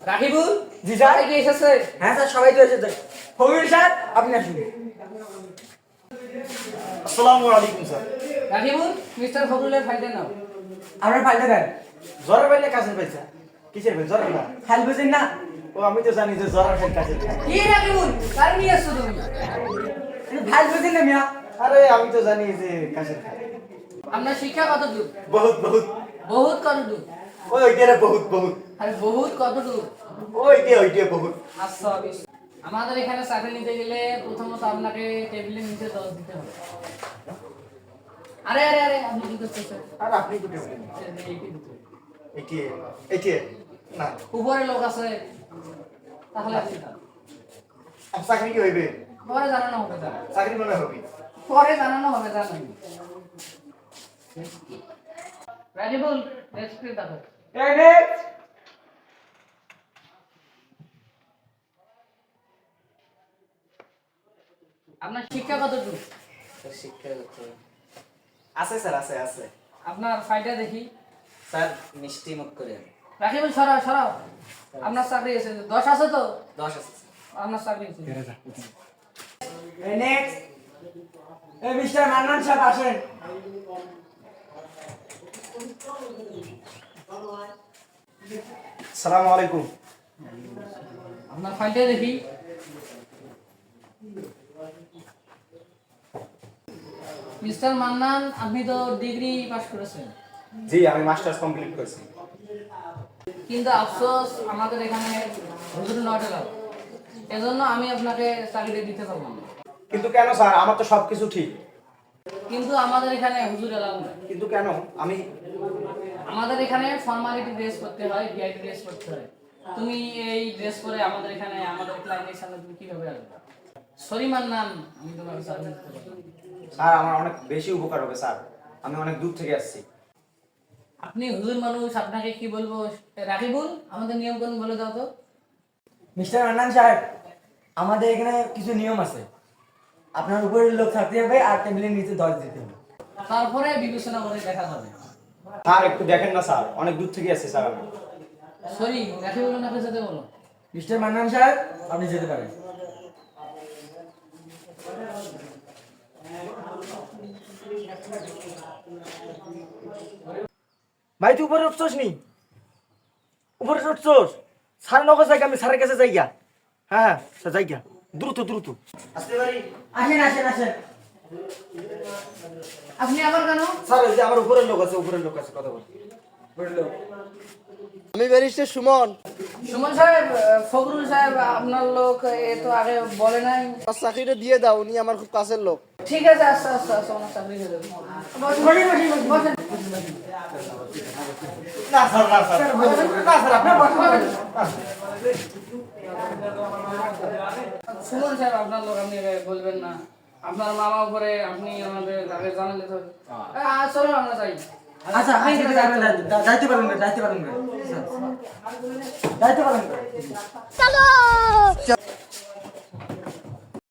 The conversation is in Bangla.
রাকিবুল জি স্যার। সবাই কি এসেছে? হ্যাঁ স্যার, সবাই তো এসেছে। ফকির স্যার, আপনি আসুন। আসসালামু আলাইকুম স্যার। রাকিবুল মিস্টার ফখরুলের ফাইলটা নাও। আপনার ফাইলটা দেন। জ্বরের ফাইল না কাছের ফাইল স্যার? কিসের ফাইল? জ্বরের না? ফাইল বুঝেন না? ও আমি তো জানি যে জ্বরের ফাইল কাছের ফাইল। কি রাকিবুল কার নিয়ে আসছো তুমি? ফাইল বুঝেন না মিয়া? আরে আমি তো জানি যে কাছের ফাইল। আপনার শিক্ষা কত দূর? বহুত বহুত বহুত কত দূর? ওইটারে বহুত বহুত আরে বহুত কত দূর? ওইটা বহুত। আচ্ছা বেশ। আমাদের এখানে চাকরি নিতে গেলে প্রথমত আপনাকে টেবিলের নিচে 10 দিতে হবে। আরে আরে আরে আপনি কি করতেছেন? আর আপনি কোটে বলেন? এইটি দিতে হবে। এইটা না। উপরে লোক আছে তাহলে আপনি যান। আপ চাকরি কি হইবে? পরে জানানো হবে যান। চাকরি মনে হবে। পরে জানানো হবে জানানো। রাকিবুল নেক্সট প্লিজ দেখো। এই নেক্সট। আপনার শিক্ষা কত দূর? শিক্ষাগত আছে স্যার, আছে আছে। আপনার ফাইলটা দেখি। স্যার মিষ্টি মুখ করে রাকিবুল সরাও সরাও। আপনার চাকরি এসেছে 10 আছে তো? 10 আছে স্যার। আপনার চাকরি এসেছে। এই নেক্সট। এই মিস্টার মান্নান সাহেব আসেন। আসসালামু আলাইকুম। আপনার ফাইলটা দেখি। মিস্টার মান্নান আপনি তো ডিগ্রি পাস করেছেন, জি আমি মাস্টার্স কমপ্লিট করেছি। কিন্তু আফসোস আমাদের এখানে হুজুর নট এলাও, এজন্য আমি আপনাকে চাকরি দিতে পারলাম না। কিন্তু কেন স্যার? আমার তো সবকিছু ঠিক। কিন্তু আমাদের এখানে হুজুর এলাও না। কিন্তু কেন? আমি আমাদের এখানে ফর্মালিটি ড্রেস করতে হয়, ভিআইপি ড্রেস করতে হয়। তুমি এই ড্রেস পরে আমাদের এখানে আমাদের ক্লায়েন্টের সামনে তুমি কিভাবে আসবে? সরি মান্নান, আমি তোমাকে চাকরি দিতে পারলাম না। স্যার আমার অনেক বেশি উপকার হবে স্যার। আমি অনেক দূর থেকে আসছি। আপনি হুজুর মানুষ, আপনাকে কি বলবো? রাকিবুল আমাদের নিয়ম কানুন বলে দাও তো। মিস্টার মান্নান সাহেব, আমাদের এখানে কিছু নিয়ম আছে। আপনার উপরের লোক থাকতে হবে আর টেবিলের নিচে 10 দিতে হবে। তারপরে বিবেচনা করে দেখা যাবে। স্যার একটু দেখেন না স্যার, অনেক দূর থেকে আসছি স্যার আমি। সরি, রাকিবুল ওনাকে যেতে বলো। মিস্টার মান্নান সাহেব, আপনি যেতে পারেন। ভাই তুই উপরে উঠছোস নি? উপরে উঠছোস? স্যার নগর যাই, আমি স্যারের কাছে যাই গা। হ্যাঁ স্যার যাই গা, দ্রুত দ্রুত আসতে পারি? আসেন আসেন আসেন। আপনি আবার কেন? স্যার ওই যে আমার উপরের লোক আছে, উপরের লোক আছে, কথা বল। আমি ব্যারিস্টার সুমন। সুমন সাহেব, ফখরুল সাহেব আপনার লোক, এ তো আগে বলে নাই। আমার চাকরিটা দিয়ে দাও, উনি আমার খুব কাছের লোক। ঠিক আছে, আস্তে আস্তে আস্তে ওনার চাকরি হয়ে যাবে। বসেন, বসেন, বসেন। না স্যার, না স্যার, না স্যার, আপনি সুমন সাহেব আপনার লোক, আপনি বলবেন না। আপনার মামা উপরে আপনি আমাদের আগে জানালে তো। চলো আমরা যাই। আচ্ছা আপনি যাইতে পারেন না, যাইতে পারেন না। যাইতে পারেন না।